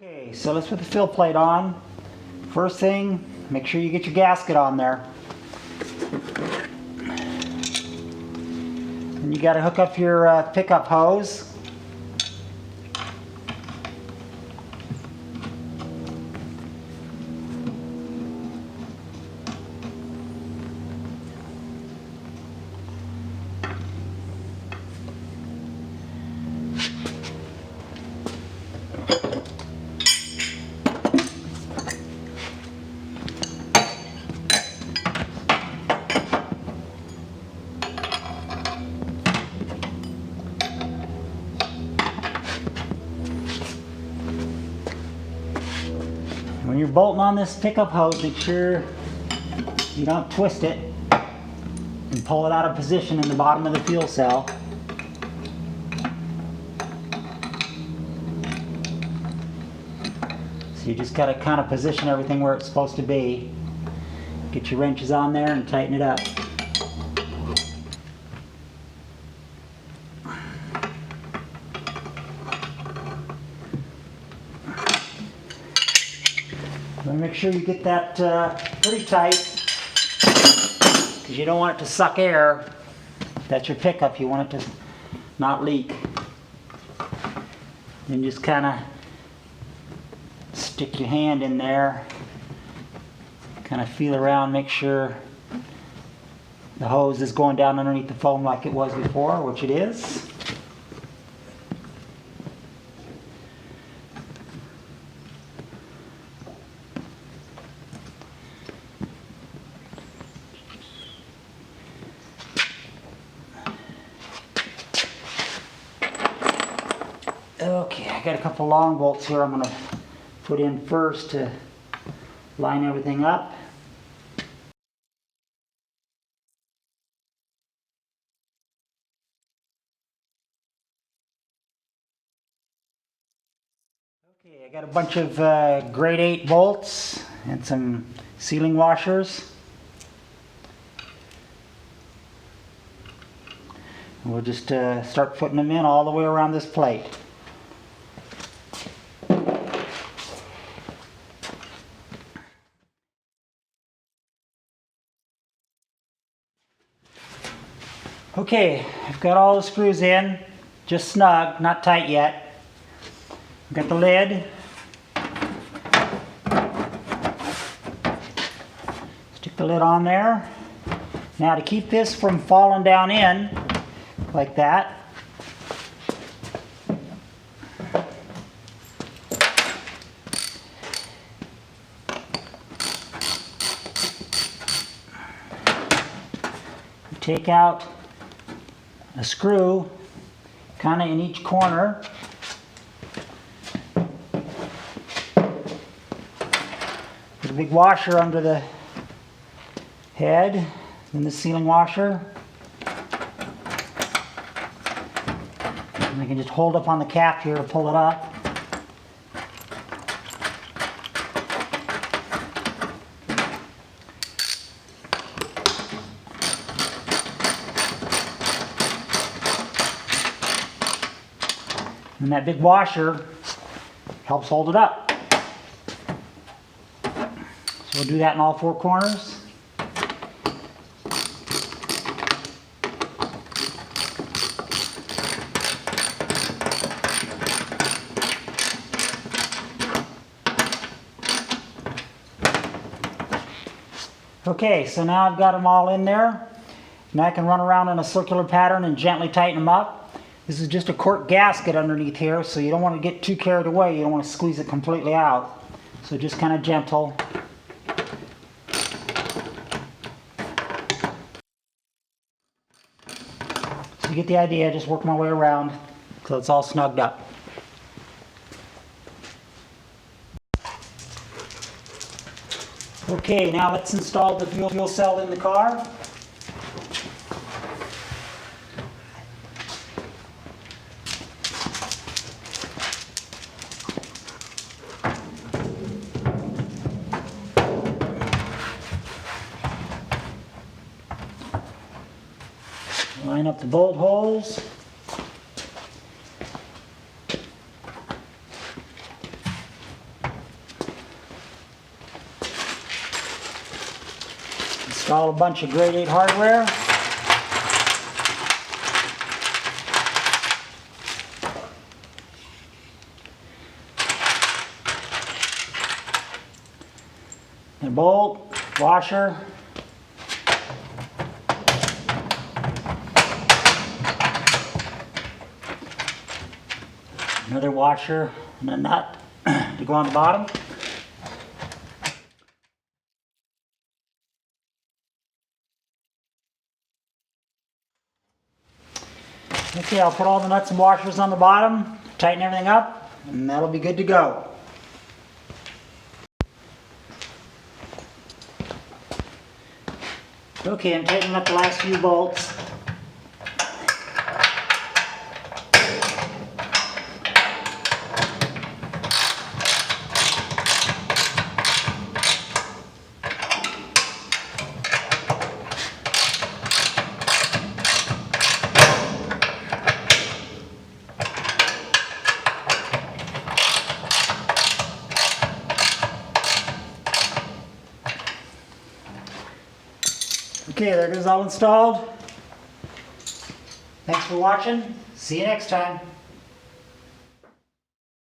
Okay, so let's put the fill plate on. First thing, make sure you get your gasket on there. And you got to hook up your pickup hose. When you're bolting on this pickup hose, make sure you don't twist it and pull it out of position in the bottom of the fuel cell. So you just got to kind of position everything where it's supposed to be. Get your wrenches on there and tighten it up. Make sure you get that pretty tight, because you don't want it to suck air. That's your pickup. You want it to not leak. Then just kind of stick your hand in there, kind of feel around, make sure the hose is going down underneath the foam like it was before, which it is. Okay, I got a couple long bolts here I'm going to put in first to line everything up. Okay, I got a bunch of grade 8 bolts and some sealing washers. And we'll just start putting them in all the way around this plate. Okay, I've got all the screws in, just snug, not tight yet. I've got the lid. Stick the lid on there. Now to keep this from falling down in, like that, you take out a screw kind of in each corner. Put a big washer under the head, then the sealing washer. And I can just hold up on the cap here to pull it up. And that big washer helps hold it up. So we'll do that in all 4 corners. Okay, so now I've got them all in there. Now I can run around in a circular pattern and gently tighten them up. This is just a cork gasket underneath here, so you don't want to get too carried away. You don't want to squeeze it completely out. So just kind of gentle. So you get the idea, just work my way around so it's all snugged up. Okay, now let's install the fuel cell in the car. Line up the bolt holes. Install a bunch of grade 8 hardware. A bolt, washer, another washer and a nut to go on the bottom. Okay, I'll put all the nuts and washers on the bottom, tighten everything up, and that'll be good to go. Okay, I'm tightening up the last few bolts. Okay, there it is all installed. Thanks for watching. See you next time.